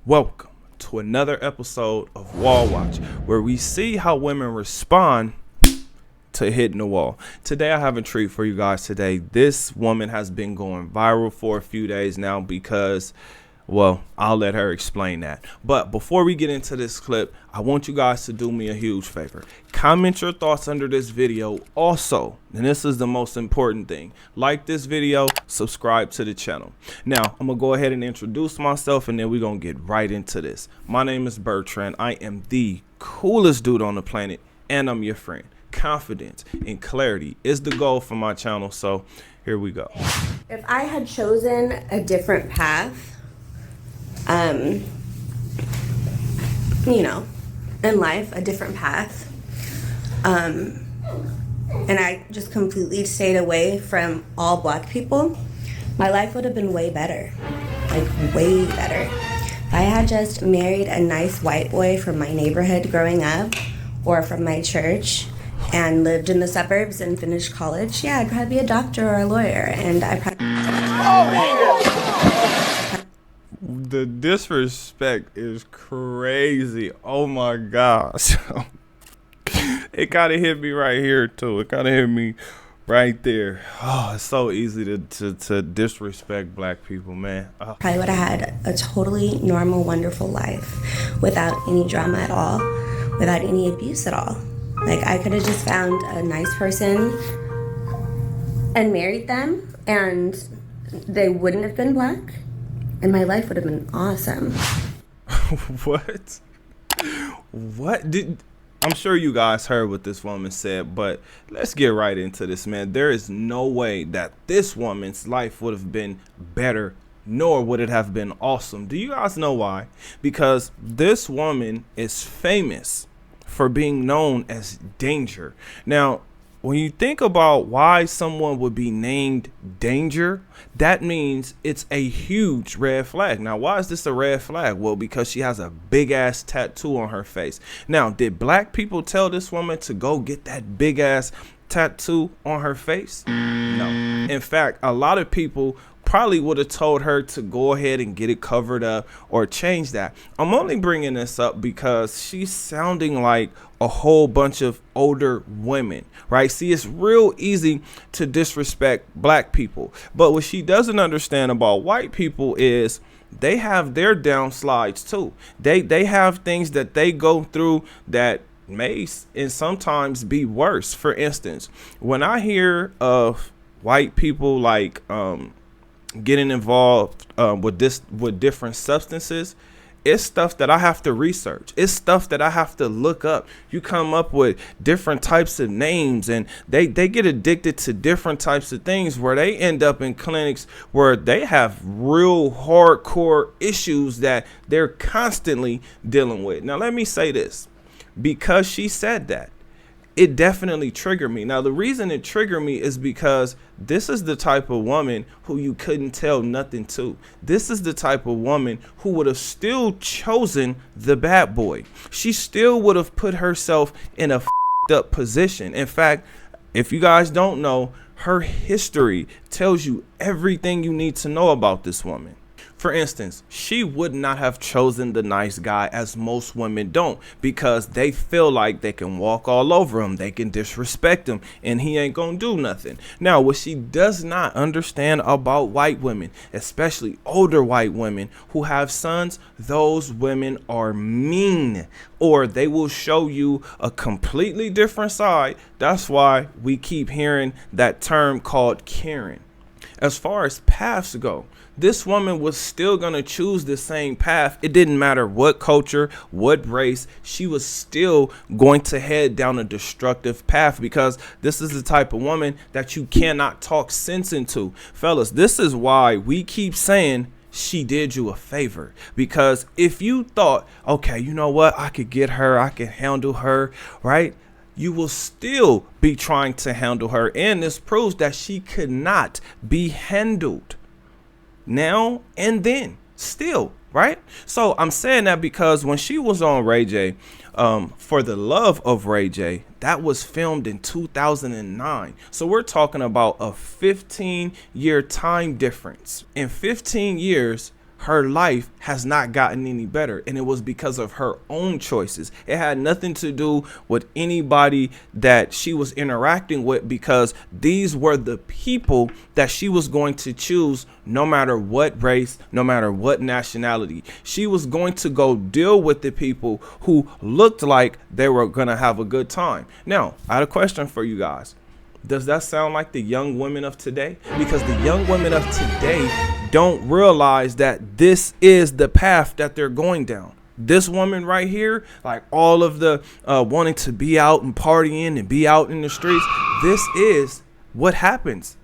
Welcome to another episode of Wall Watch, where we see how women respond to hitting the wall. Today I have a treat for you guys today. This woman has been going viral for a few days now because, well, I'll let her explain that. But before we get into this clip, I want you guys to do me a huge favor. Comment your thoughts under this video. Also, and this is the most important thing, like this video, subscribe to the channel. Now, I'm gonna go ahead and introduce myself and then we're gonna get right into this. My name is Bertrand. I am the coolest dude on the planet and I'm your friend. Confidence and clarity is the goal for my channel, so here we go. If I had chosen a different path, in life, a different path, and I just completely stayed away from all black people, my life would have been way better, like way better. If I had just married a nice white boy from my neighborhood growing up or from my church and lived in the suburbs and finished college, yeah, I'd probably be a doctor or a lawyer, and I probably... The disrespect is crazy. Oh my gosh. It kind of hit me right here too. It kind of hit me right there. Oh, it's so easy to disrespect black people, man. Oh. Probably would have had a totally normal, wonderful life without any drama at all, without any abuse at all. Like, I could have just found a nice person and married them, and they wouldn't have been black, and my life would have been awesome. What? I'm sure you guys heard what this woman said, but let's get right into this, man. There is no way that this woman's life would have been better, nor would it have been awesome. Do you guys know why? Because this woman is famous for being known as Danger. Now, when you think about why someone would be named Danger, that means it's a huge red flag. Now, why is this a red flag? Well, because she has a big ass tattoo on her face. Now, did black people tell this woman to go get that big ass tattoo on her face? No. In fact, a lot of people probably would have told her to go ahead and get it covered up or change that. I'm only bringing this up because she's sounding like a whole bunch of older women, right? See, it's real easy to disrespect black people, but what she doesn't understand about white people is they have their downslides too. They have things that they go through that may and sometimes be worse. For instance, when I hear of white people like getting involved with different substances, it's stuff that I have to research. It's stuff that I have to look up. You come up with different types of names and they get addicted to different types of things where they end up in clinics where they have real hardcore issues that they're constantly dealing with. Now, let me say this, because she said that, it definitely triggered me. Now, the reason it triggered me is because this is the type of woman who you couldn't tell nothing to. This is the type of woman who would have still chosen the bad boy. She still would have put herself in a up position. In fact, if you guys don't know, her history tells you everything you need to know about this woman. For instance, she would not have chosen the nice guy, as most women don't, because they feel like they can walk all over him, they can disrespect him, and he ain't gonna do nothing. Now, what she does not understand about white women, especially older white women who have sons, those women are mean, or they will show you a completely different side. That's why we keep hearing that term called Karen. As far as paths go, this woman was still going to choose the same path. It didn't matter what culture, what race, she was still going to head down a destructive path, because this is the type of woman that you cannot talk sense into. Fellas, this is why we keep saying she did you a favor, because if you thought, okay, you know what, I could get her, I can handle her, right? You will still be trying to handle her, and this proves that she could not be handled now and then still, right? So I'm saying that because when she was on Ray J, For the Love of Ray J, that was filmed in 2009. So we're talking about a 15-year time difference. In 15 years, her life has not gotten any better. And it was because of her own choices. It had nothing to do with anybody that she was interacting with, because these were the people that she was going to choose no matter what race, no matter what nationality. She was going to go deal with the people who looked like they were going to have a good time. Now, I had a question for you guys. Does that sound like the young women of today? Because the young women of today don't realize that this is the path that they're going down. This woman right here, like all of the wanting to be out and partying and be out in the streets, this is what happens.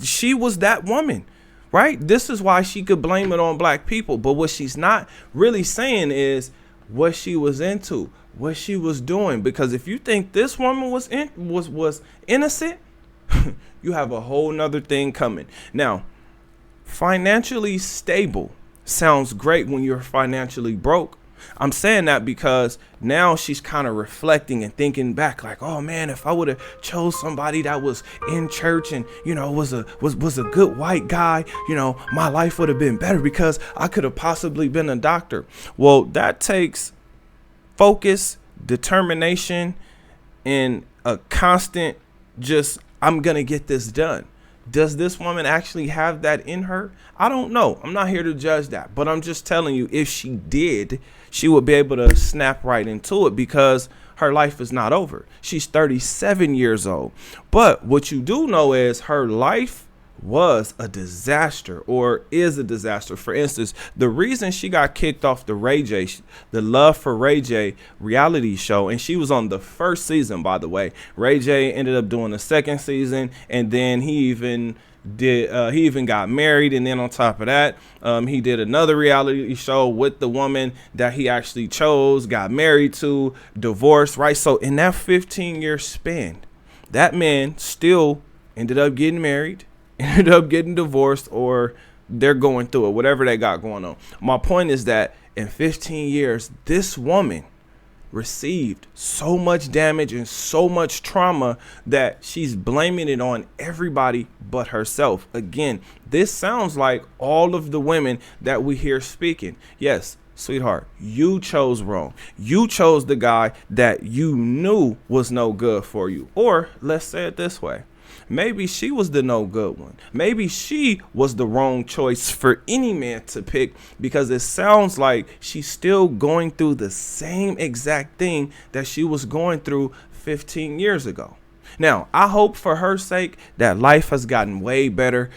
She was that woman, right? This is why she could blame it on black people. But what she's not really saying is what she was into, what she was doing. Because if you think this woman was innocent, you have a whole nother thing coming. Now, financially stable sounds great when you're financially broke. I'm saying that because now she's kind of reflecting and thinking back like, oh man, if I would have chose somebody that was in church and, you know, was a good white guy, you know, my life would have been better because I could have possibly been a doctor. Well, that takes focus, determination, and a constant I'm going to get this done. Does this woman actually have that in her? I don't know. I'm not here to judge that, but I'm just telling you, if she did, she would be able to snap right into it, because her life is not over. She's 37 years old. But what you do know is her life was a disaster, or is a disaster. For instance, the reason she got kicked off the the Love for Ray J reality show, and she was on the first season, by the way. Ray J ended up doing the second season, and then he even got married, and then on top of that, he did another reality show with the woman that he actually chose, got married to, divorced, right? So in that 15-year span, that man still ended up getting married, ended up getting divorced, or they're going through it, whatever they got going on. My point is that in 15 years, this woman received so much damage and so much trauma that she's blaming it on everybody but herself. Again, this sounds like all of the women that we hear speaking. Yes, sweetheart, you chose wrong. You chose the guy that you knew was no good for you. Or let's say it this way. Maybe she was the no good one. Maybe she was the wrong choice for any man to pick, because it sounds like she's still going through the same exact thing that she was going through 15 years ago. Now, I hope for her sake that life has gotten way better,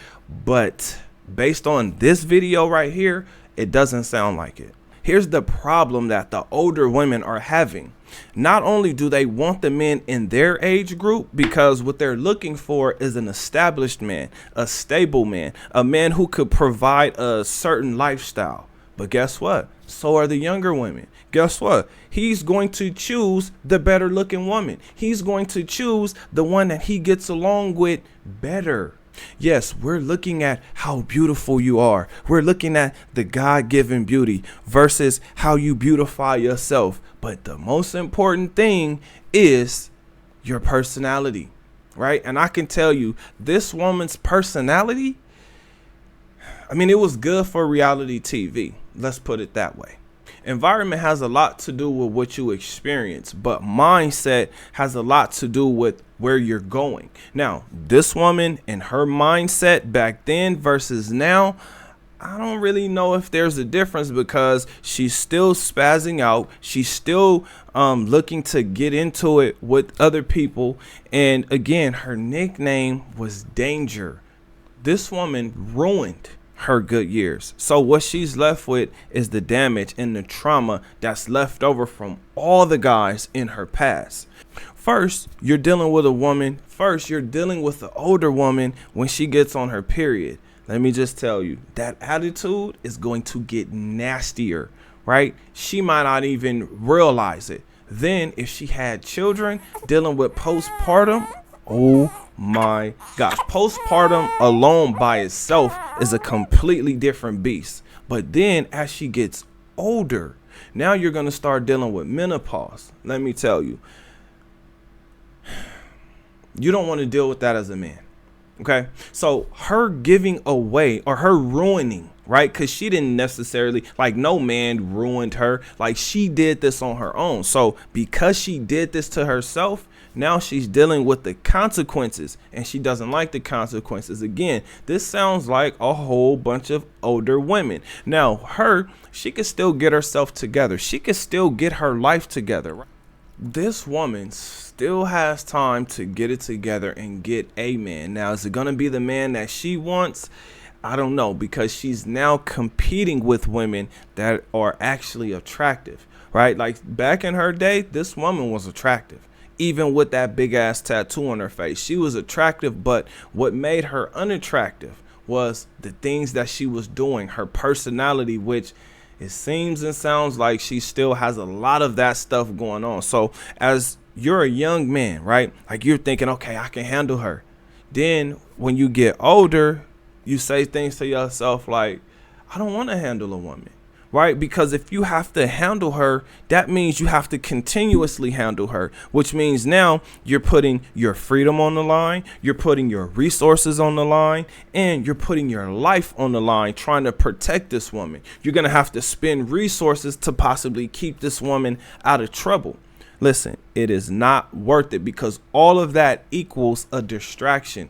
but based on this video right here, it doesn't sound like it. Here's the problem that the older women are having. Not only do they want the men in their age group, because what they're looking for is an established man, a stable man, a man who could provide a certain lifestyle. But guess what? So are the younger women. Guess what? He's going to choose the better looking woman. He's going to choose the one that he gets along with better. Yes, we're looking at how beautiful you are. We're looking at the God-given beauty versus how you beautify yourself. But the most important thing is your personality, right? And I can tell you, this woman's personality, I mean, it was good for reality TV. Let's put it that way. Environment has a lot to do with what you experience, but mindset has a lot to do with where you're going. Now, this woman and her mindset back then versus now, I don't really know if there's a difference, because she's still spazzing out. She's still looking to get into it with other people. And again, her nickname was Danger. This woman ruined her good years. So what she's left with is the damage and the trauma that's left over from all the guys in her past. First, you're dealing with a woman. First, you're dealing with the older woman when she gets on her period. Let me just tell you, that attitude is going to get nastier, right? She might not even realize it. Then if she had children dealing with postpartum, oh my gosh, postpartum alone by itself is a completely different beast. But then as she gets older, now you're going to start dealing with menopause. Let me tell you, you don't want to deal with that as a man. Okay, so her giving away, or her ruining right? Because she didn't necessarily, like, no man ruined her. Like, she did this on her own. So because she did this to herself, now she's dealing with the consequences, and she doesn't like the consequences. Again, this sounds like a whole bunch of older women. Now, she could still get herself together. She could still get her life together. Right? This woman still has time to get it together and get a man. Now, is it going to be the man that she wants? I don't know, because she's now competing with women that are actually attractive, right? Like back in her day, this woman was attractive. Even with that big ass tattoo on her face, she was attractive. But what made her unattractive was the things that she was doing, her personality, which it seems and sounds like she still has a lot of that stuff going on. So as you're a young man, right? Like you're thinking, okay, I can handle her. Then when you get older, you say things to yourself like, I don't want to handle a woman. Right? Because if you have to handle her, that means you have to continuously handle her, which means now you're putting your freedom on the line, you're putting your resources on the line, and you're putting your life on the line trying to protect this woman. You're going to have to spend resources to possibly keep this woman out of trouble. Listen, it is not worth it, because all of that equals a distraction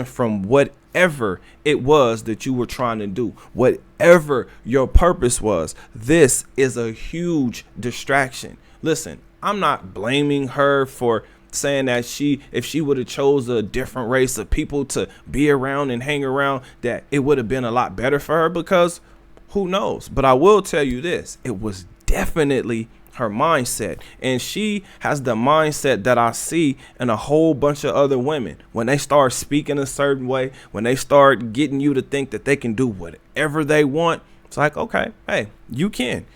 from whatever it was that you were trying to do, whatever your purpose was. This is a huge distraction. Listen, I'm not blaming her for saying that if she would have chose a different race of people to be around and hang around, that it would have been a lot better for her, because who knows? But I will tell you this, it was definitely her mindset, and she has the mindset that I see in a whole bunch of other women. When they start speaking a certain way, when they start getting you to think that they can do whatever they want, it's like, okay, hey, you can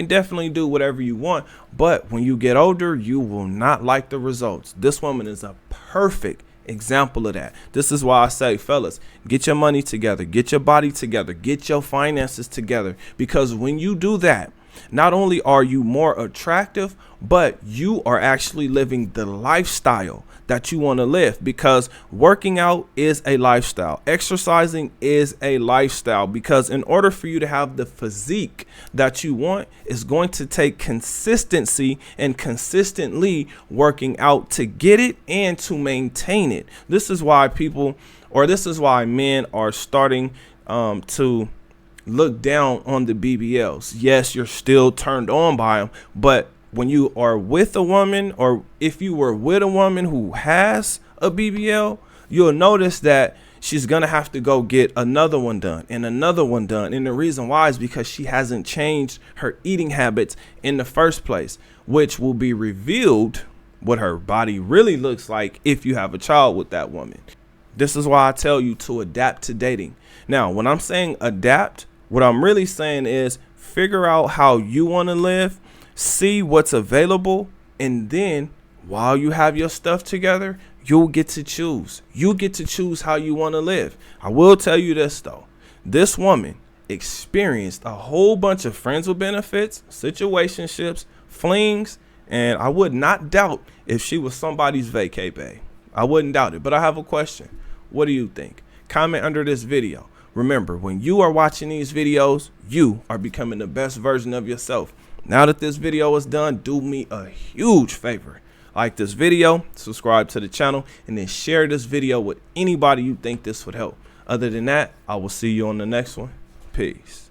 definitely do whatever you want, but when you get older, you will not like the results. This woman is a perfect example of that. This is why I say, fellas, get your money together, get your body together, get your finances together, because when you do that, not only are you more attractive, but you are actually living the lifestyle that you want to live, because working out is a lifestyle. Exercising is a lifestyle, because in order for you to have the physique that you want, it's going to take consistency and consistently working out to get it and to maintain it. This is why men are starting to look down on the BBLs. Yes, you're still turned on by them, but when you are with a woman, or if you were with a woman who has a BBL, you'll notice that she's gonna have to go get another one done and another one done. And the reason why is because she hasn't changed her eating habits in the first place, which will be revealed what her body really looks like if you have a child with that woman. This is why I tell you to adapt to dating. Now, when I'm saying adapt, what I'm really saying is figure out how you want to live, see what's available, and then while you have your stuff together, you'll get to choose. You get to choose how you want to live. I will tell you this, though. This woman experienced a whole bunch of friends with benefits, situationships, flings, and I would not doubt if she was somebody's vacay bae. I wouldn't doubt it, but I have a question. What do you think? Comment under this video. Remember, when you are watching these videos, you are becoming the best version of yourself. Now that this video is done, do me a huge favor. Like this video, subscribe to the channel, and then share this video with anybody you think this would help. Other than that, I will see you on the next one. Peace.